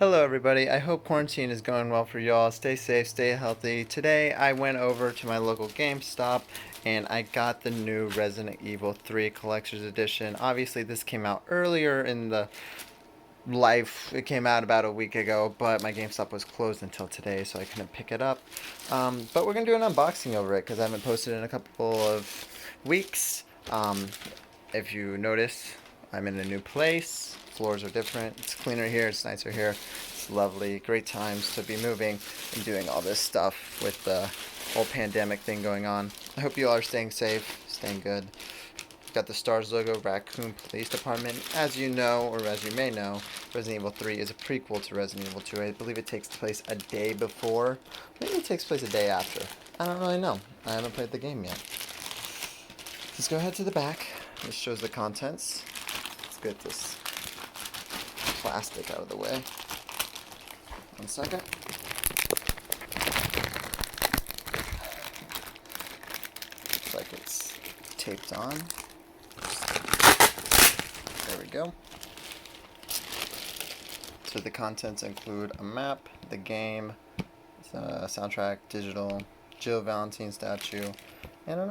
Hello, everybody. I hope quarantine is going well for y'all. Stay safe, stay healthy. Today, I went over to my local GameStop and I got the new Resident Evil 3 Collector's Edition. Obviously, this came out earlier in the life. It came out about a week ago, but my GameStop was closed until today, so I couldn't pick it up. But we're going to do an unboxing over it because I haven't posted in a couple of weeks. If you notice, I'm in a new place. Floors are different. It's cleaner here. It's nicer here. It's lovely. Great times to be moving and doing all this stuff with the whole pandemic thing going on. I hope you all are staying safe, staying good. Got the STARS logo, Raccoon Police Department. As you know, or as you may know, Resident Evil 3 is a prequel to Resident Evil 2. I believe it takes place a day before. Maybe it takes place a day after. I don't really know. I haven't played the game yet. Let's go ahead to the back. This shows the contents. Let's get this plastic out of the way. 1 second. Looks like it's taped on. There we go. So the contents include a map, the game, a soundtrack, digital, Jill Valentine statue, and an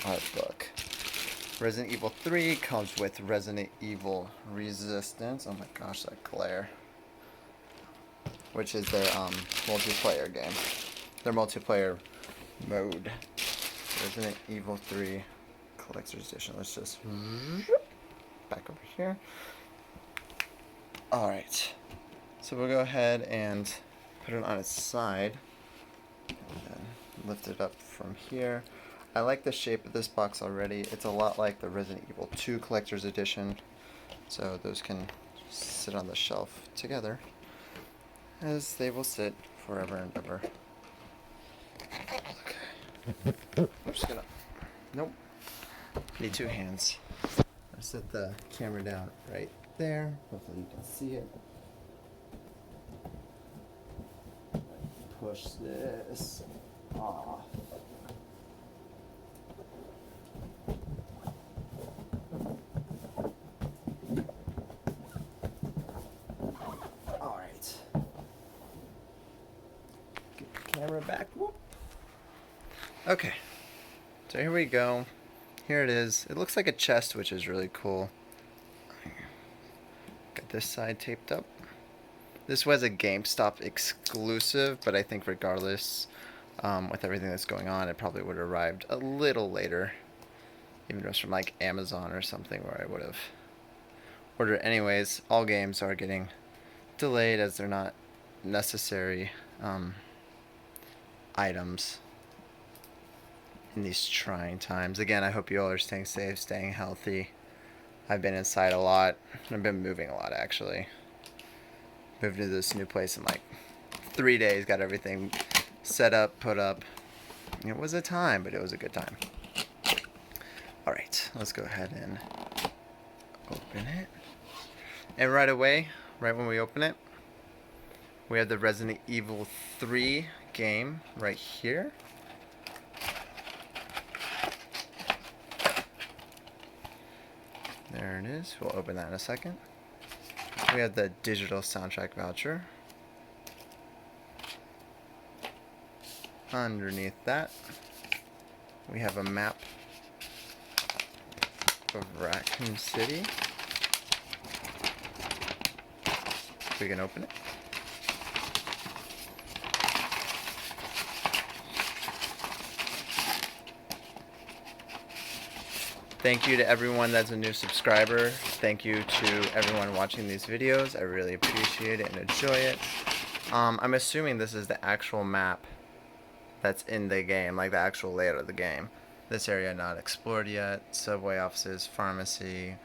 art book. Resident Evil 3 comes with Resident Evil Resistance. Oh my gosh, that glare. Which is their multiplayer game. Their multiplayer mode. Resident Evil 3 Collector's Edition. Let's just back over here. Alright. So we'll go ahead and put it on its side. And then lift it up from here. I like the shape of this box already. It's a lot like the Resident Evil 2 Collector's Edition. So those can sit on the shelf together, as they will sit forever and ever. Okay. I'm just gonna... Nope. Need 2 hands. I'll set the camera down right there. Hopefully you can see it. Push this off. Alright. Get the camera back. Whoop. Okay. So here we go. Here it is. It looks like a chest, which is really cool. Got this side taped up. This was a GameStop exclusive, but I think regardless, with everything that's going on, it probably would have arrived a little later. Even if it was from like Amazon or something where I would have ordered it anyways. All games are getting delayed as they're not necessary items in these trying times. Again, I hope you all are staying safe, staying healthy. I've been inside a lot. I've been moving a lot, actually. Moved to this new place in like 3 days. Got everything set up, put up. It was a time, but it was a good time. Alright, let's go ahead and open it. And right away, right when we open it, we have the Resident Evil 3 game right here. There it is. We'll open that in a second. We have the digital soundtrack voucher. Underneath that, we have a map of Raccoon City. We can open it. Thank you to everyone that's a new subscriber. Thank you to everyone watching these videos. I really appreciate it and enjoy it. I'm assuming this is the actual map that's in the game, like the actual layout of the game. This area not explored yet. Subway offices, pharmacy,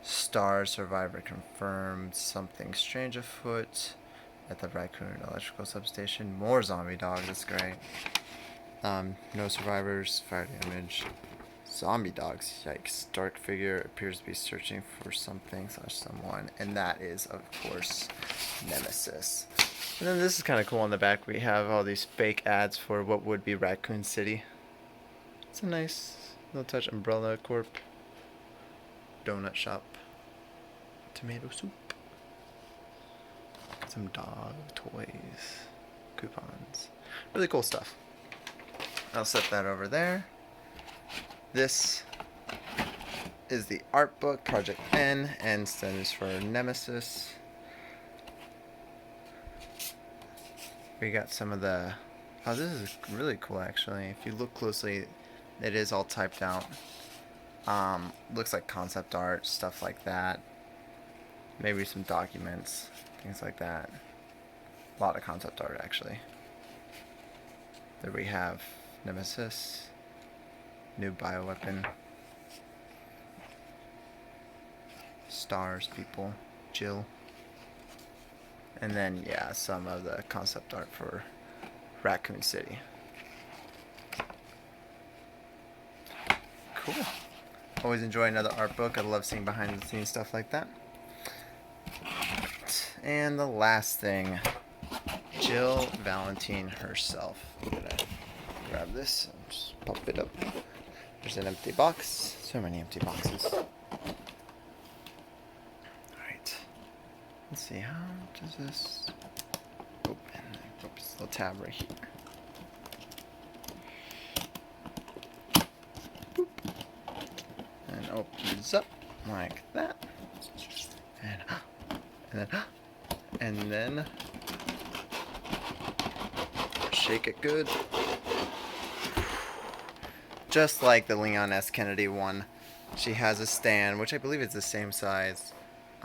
Star Survivor confirmed, something strange afoot at the Raccoon Electrical Substation. More zombie dogs, that's great. No survivors, fire damage. Zombie dogs, yikes. Dark figure appears to be searching for something / someone, and that is, of course, Nemesis. And then this is kind of cool on the back. We have all these fake ads for what would be Raccoon City. It's a nice little touch. Umbrella Corp. Donut shop. Tomato soup. Some dog toys, coupons, really cool stuff. I'll set that over there. This is the art book, Project N. N stands for Nemesis. We got some of the... Oh, this is really cool, actually. If you look closely, it is all typed out. Looks like concept art, stuff like that. Maybe some documents, things like that. A lot of concept art, actually. There we have Nemesis, new bioweapon, stars, people, Jill, and then yeah, some of the concept art for Raccoon City. Cool. Always enjoy another art book. I love seeing behind the scenes stuff like that. And the last thing, Jill Valentine herself. I'm gonna grab this and just pop it up. There's an empty box. So many empty boxes. Alright. Let's see, how does this open? Oops, little tab right here. Boop. And opens up like that. And then shake it good. Just like the Leon S. Kennedy one, she has a stand, which I believe is the same size.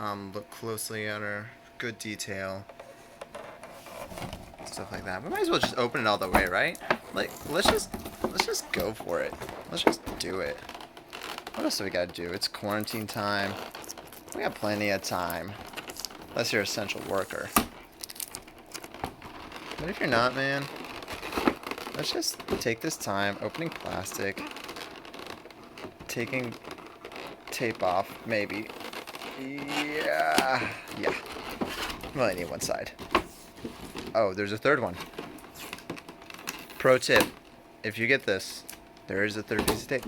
Look closely at her. Good detail. Stuff like that. We might as well just open it all the way, right? Like, let's just go for it. Let's just do it. What else do we gotta do? It's quarantine time. We got plenty of time. Unless you're an essential worker. But if you're not, man, let's just take this time opening plastic, taking tape off, maybe. Yeah. Well, I need one side. Oh, there's a third one. Pro tip, if you get this, there is a third piece of tape.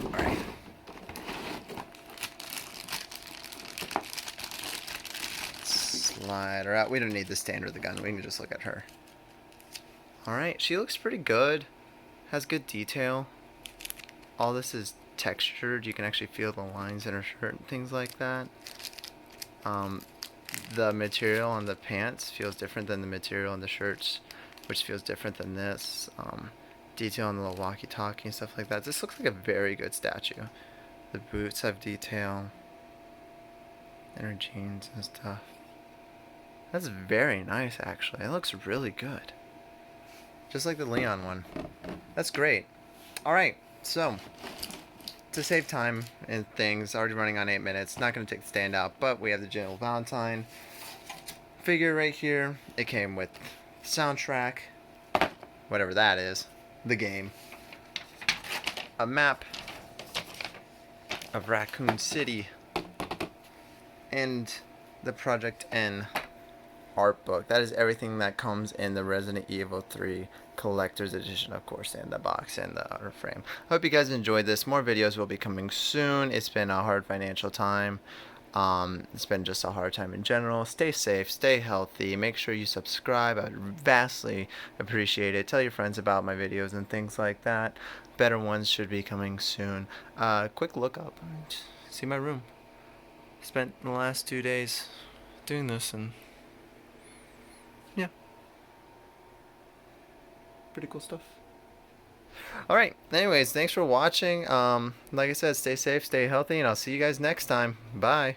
Alright. Slide her out. We don't need the stand or the gun. We can just look at her. Alright, she looks pretty good. Has good detail. All this is textured. You can actually feel the lines in her shirt and things like that. The material on the pants feels different than the material on the shirts, which feels different than this. Detail on the little walkie-talkie and stuff like that. This looks like a very good statue. The boots have detail. And her jeans and stuff. That's very nice, actually. It looks really good. Just like the Leon one. That's great. Alright, so to save time and things, already running on 8 minutes, not going to take the stand out, but we have the Jill Valentine figure right here. It came with soundtrack, whatever that is, the game, a map of Raccoon City, and the Project N art book. That is everything that comes in the Resident Evil 3 Collector's Edition, of course, and the box and the outer frame. I hope you guys enjoyed this. More videos will be coming soon. It's been a hard financial time. It's been just a hard time in general. Stay safe, stay healthy, make sure you subscribe. I would vastly appreciate it. Tell your friends about my videos and things like that. Better ones should be coming soon. Quick look up. See my room. Spent the last 2 days doing this, and yeah, pretty cool stuff. Alright, anyways, thanks for watching. Like I said, stay safe, stay healthy, and I'll see you guys next time. Bye.